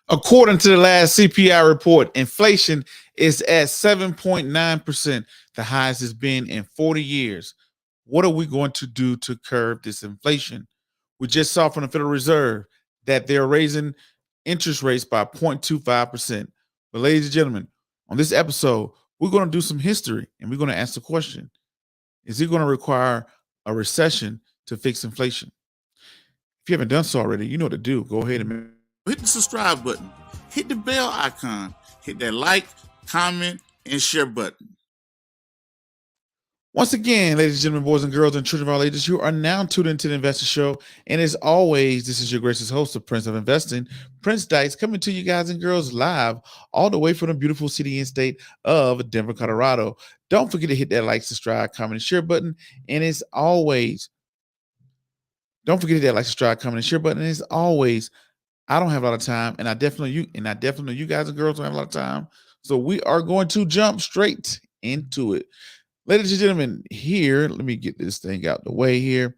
According to the last CPI report, inflation is at 7.9%, the highest it's been in 40 years. What are we going to do to curb this inflation? We just saw from the Federal Reserve that they're raising interest rates by 0.25%. But, ladies and gentlemen, on this episode, we're going to do some history and we're going to ask the question: is it going to require a recession to fix inflation? If you haven't done so already, you know what to do. Go ahead and hit the subscribe button, hit the bell icon, hit that like, comment, and share button. Once again, ladies and gentlemen, boys and girls, and children of all ages, you are now tuned into the Investor Show. And as always, this is your gracious host, the Prince of Investing, Prince Dykes, coming to you guys and girls live all the way from the beautiful city and state of Denver, Colorado. Don't forget to hit that like, subscribe, comment, and share button. And as always, don't forget to hit that like, subscribe, comment, and share button. And as always, I don't have a lot of time, and I definitely know you guys and girls don't have a lot of time. So we are going to jump straight into it. Ladies and gentlemen, here, let me get this thing out the way here.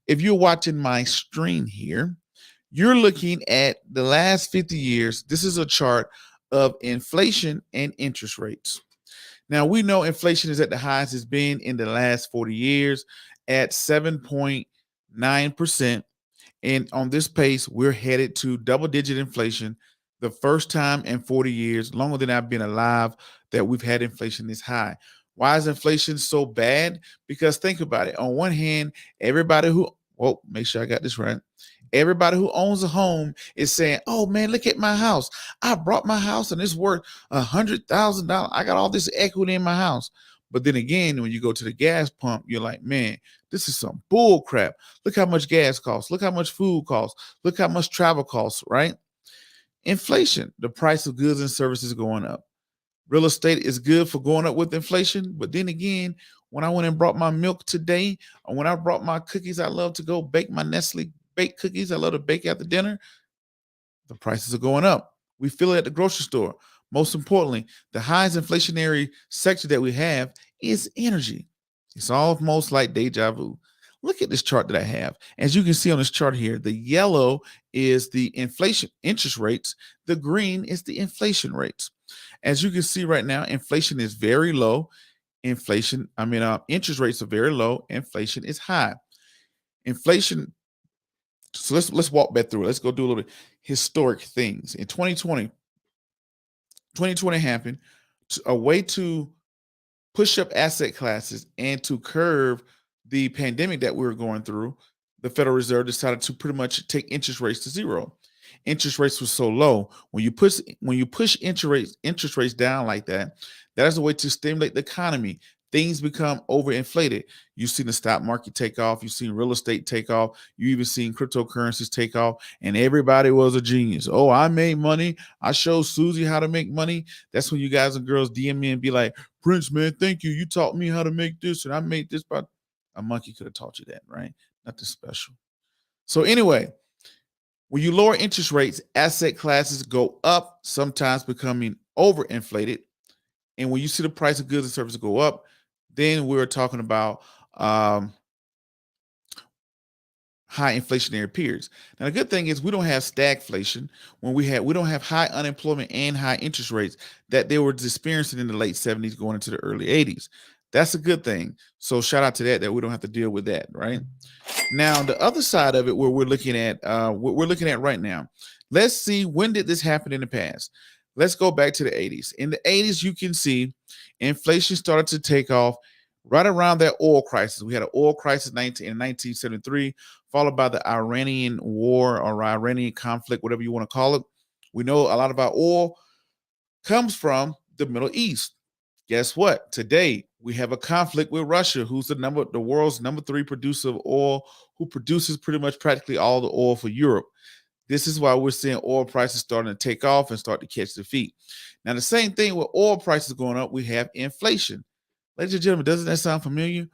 If you're watching my screen here, you're looking at the last 50 years. This is a chart of inflation and interest rates. Now, we know inflation is at the highest it's been in the last 40 years at 7.9%. And on this pace, we're headed to double-digit inflation, the first time in 40 years, longer than I've been alive, that we've had inflation this high. Why is inflation so bad? Because think about it. On one hand, everybody who, make sure I got this right. Everybody who owns a home is saying, oh man, look at my house. I brought my house and it's worth $100,000. I got all this equity in my house. But then again, when you go to the gas pump, you're like, man, this is some bull crap. Look how much gas costs. Look how much food costs. Look how much travel costs, right? Inflation, the price of goods and services going up. Real estate is good for going up with inflation. But then again, when I went and brought my milk today, or when I brought my cookies, I love to go bake my Nestle baked cookies. I love to bake after dinner. The prices are going up. We feel it at the grocery store. Most importantly, the highest inflationary sector that we have is energy. It's almost like deja vu. Look at this chart that I have. As you can see on this chart here, the yellow is the inflation interest rates. The green is the inflation rates. As you can see right now, inflation is very low. Interest rates are very low. Inflation is high. Inflation. So let's walk back through it. Let's go do a little bit historic things. In 2020 happened. A way to push up asset classes and to curb the pandemic that we were going through, the Federal Reserve decided to pretty much take interest rates to zero. Interest rates were so low. When you push interest rates down like that, that is a way to stimulate the economy. Things become overinflated. You've seen the stock market take off. You've seen real estate take off. You even seen cryptocurrencies take off. And everybody was a genius. Oh, I made money. I showed Susie how to make money. That's when you guys and girls DM me and be like, Prince, man, thank you. You taught me how to make this. And I made this. But a monkey could have taught you that, right? Nothing special. So anyway, when you lower interest rates, asset classes go up, sometimes becoming overinflated. And when you see the price of goods and services go up, then we're talking about high inflationary periods. Now, the good thing is we don't have stagflation we don't have high unemployment and high interest rates that they were experiencing in the late 70s going into the early 80s. That's a good thing. So shout out to that we don't have to deal with that, right? Now, the other side of it, where we're looking at right now, let's see, when did this happen in the past? Let's go back to the 80s. In the 80s, you can see inflation started to take off right around that oil crisis. We had an oil crisis in 1973, followed by the Iranian war or Iranian conflict, whatever you want to call it. We know a lot of our oil comes from the Middle East. Guess what? Today, we have a conflict with Russia, who's the world's number 3 producer of oil, who produces pretty much practically all the oil for Europe. This is why we're seeing oil prices starting to take off and start to catch their feet. Now, the same thing with oil prices going up, we have inflation. Ladies and gentlemen, doesn't that sound familiar?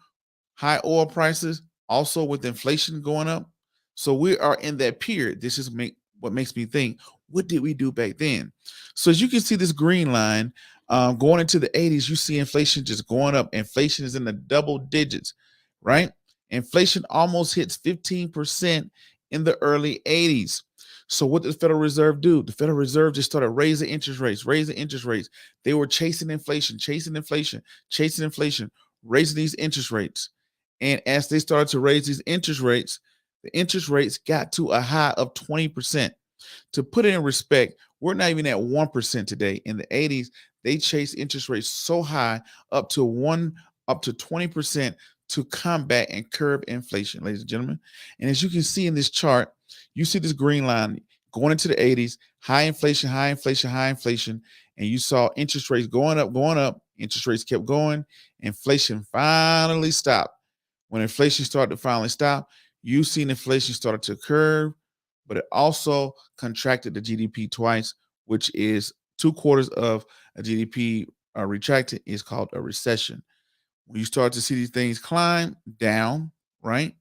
High oil prices, also with inflation going up. So we are in that period. This is what makes me think, what did we do back then? So as you can see this green line, going into the 80s, you see inflation just going up. Inflation is in the double digits, right? Inflation almost hits 15% in the early 80s. So what did the Federal Reserve do? The Federal Reserve just started raising interest rates, raising interest rates. They were chasing inflation, chasing inflation, chasing inflation, raising these interest rates. And as they started to raise these interest rates, the interest rates got to a high of 20%. To put it in respect, we're not even at 1% today. In the 80s, they chased interest rates so high up to 20% to combat and curb inflation, ladies and gentlemen. And as you can see in this chart, you see this green line going into the 80s, high inflation, high inflation, high inflation, and you saw interest rates going up, interest rates kept going, inflation finally stopped. When inflation started to finally stop, you seen inflation started to curve, but it also contracted the GDP twice, which is 2/4 of a GDP retracted is called a recession. When you start to see these things climb down, right?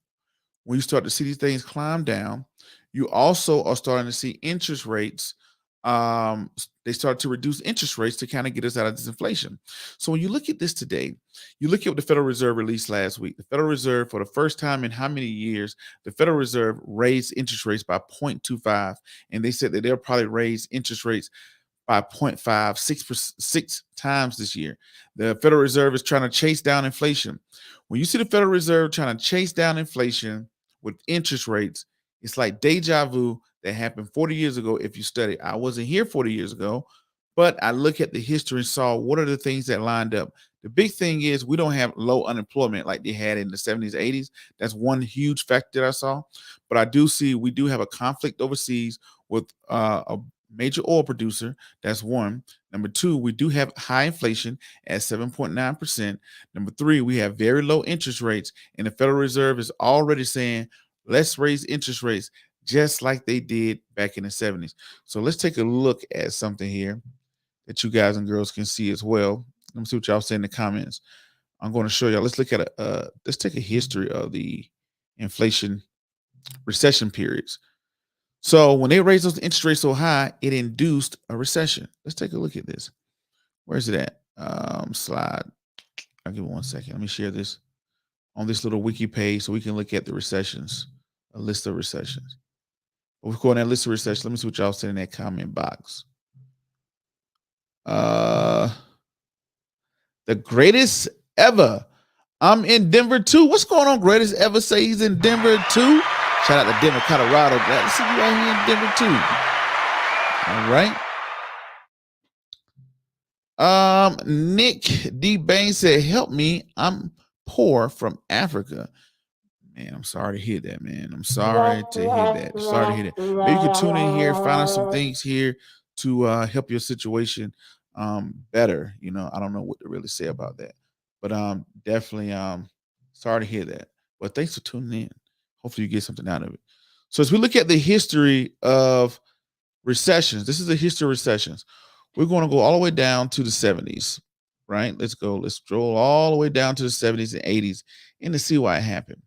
When you start to see these things climb down, you also are starting to see interest rates. They start to reduce interest rates to kind of get us out of this inflation. So when you look at this today, you look at what the Federal Reserve released last week. The Federal Reserve, for the first time in how many years, the Federal Reserve raised interest rates by 0.25, and they said that they'll probably raise interest rates by 0.5, 6 times this year. The Federal Reserve is trying to chase down inflation. When you see the Federal Reserve trying to chase down inflation with interest rates, it's like deja vu that happened 40 years ago if you study. I wasn't here 40 years ago, but I look at the history and saw what are the things that lined up. The big thing is we don't have low unemployment like they had in the 70s, 80s. That's one huge factor that I saw. But I do see we do have a conflict overseas with a major oil producer. That's one. Number two, we do have high inflation at 7.9%. Number three, we have very low interest rates, and the Federal Reserve is already saying, let's raise interest rates just like they did back in the 70s. So let's take a look at something here that you guys and girls can see as well. Let me see what y'all say in the comments. I'm going to show y'all. Let's look at let's take a history of the inflation recession periods. So when they raised those interest rates so high, it induced a recession. Let's take a look at this. Where's it at? Slide. I'll give it 1 second. Let me share this on this little wiki page so we can look at the recessions, a list of recessions. We're going that list of recessions. Let me see what y'all said in that comment box. The greatest ever. I'm in Denver too. What's going on? Greatest ever say he's in Denver too. Shout out to Denver, Colorado. Glad to see you right here in Denver too. All right. Nick D. Bain said, help me. I'm poor from Africa. Man, I'm sorry to hear that, man. I'm sorry to hear that. Sorry to hear that. Maybe you can tune in here, find out some things here to help your situation better. You know, I don't know what to really say about that. But definitely sorry to hear that. But thanks for tuning in. Hopefully you get something out of it. So as we look at the history of recessions, this is the history of recessions. We're going to go all the way down to the 70s, right? Let's stroll all the way down to the 70s and 80s and to see why it happened.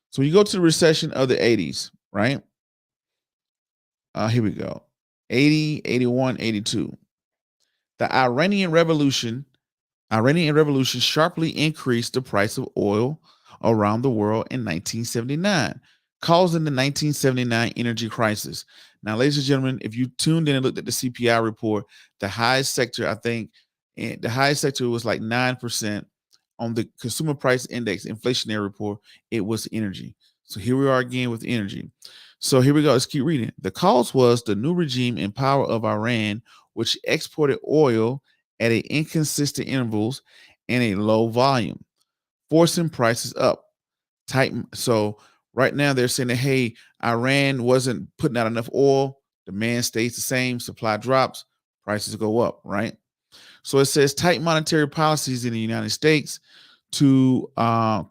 So you go to the recession of the 80s, right? Here we go. 80, 81, 82. The Iranian Revolution sharply increased the price of oil around the world in 1979, causing the 1979 energy crisis. Now, ladies and gentlemen, if you tuned in and looked at the CPI report, the highest sector, I think, the highest sector was like 9% on the consumer price index inflationary report. It was energy. So here we are again with energy. So here we go. Let's keep reading. The cause was the new regime in power of Iran, which exported oil at inconsistent intervals and a low volume, forcing prices up. So right now they're saying that, hey, Iran wasn't putting out enough oil. Demand stays the same. Supply drops. Prices go up, right? So it says tight monetary policies in the United States to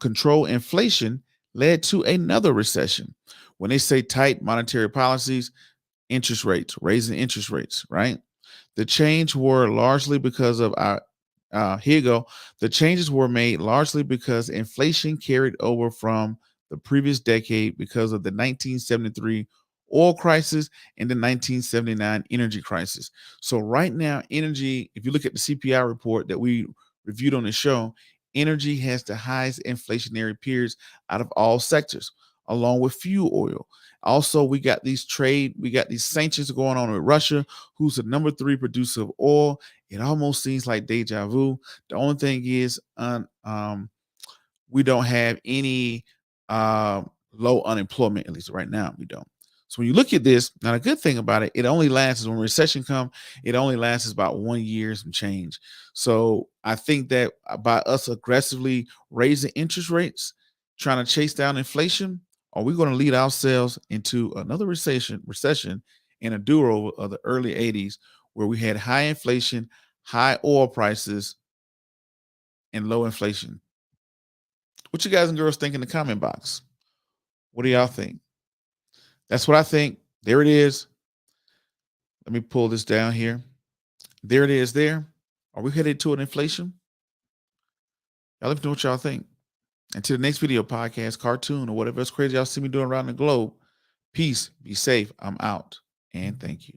control inflation led to another recession. When they say tight monetary policies, interest rates, raising interest rates, right? The change were largely because of here you go. The changes were made largely because inflation carried over from the previous decade because of the 1973 oil crisis and the 1979 energy crisis. So right now, energy, if you look at the CPI report that we reviewed on the show, energy has the highest inflationary periods out of all sectors, along with fuel oil. Also, we got these sanctions going on with Russia, who's the number 3 producer of oil. It almost seems like deja vu. The only thing is, we don't have any low unemployment, at least right now. We don't. So when you look at this, now the good thing about it, it only lasts when recession comes. It only lasts about 1 year, some change. So I think that by us aggressively raising interest rates, trying to chase down inflation, are we going to lead ourselves into another recession in a do-over of the early 80s, where we had high inflation, high oil prices, and low inflation? What you guys and girls think in the comment box? What do y'all think? That's what I think. There it is. Let me pull this down here. There it is there. Are we headed to an inflation? Y'all let me know what y'all think. Until the next video, podcast, cartoon, or whatever else crazy y'all see me doing around the globe. Peace. Be safe. I'm out. And thank you.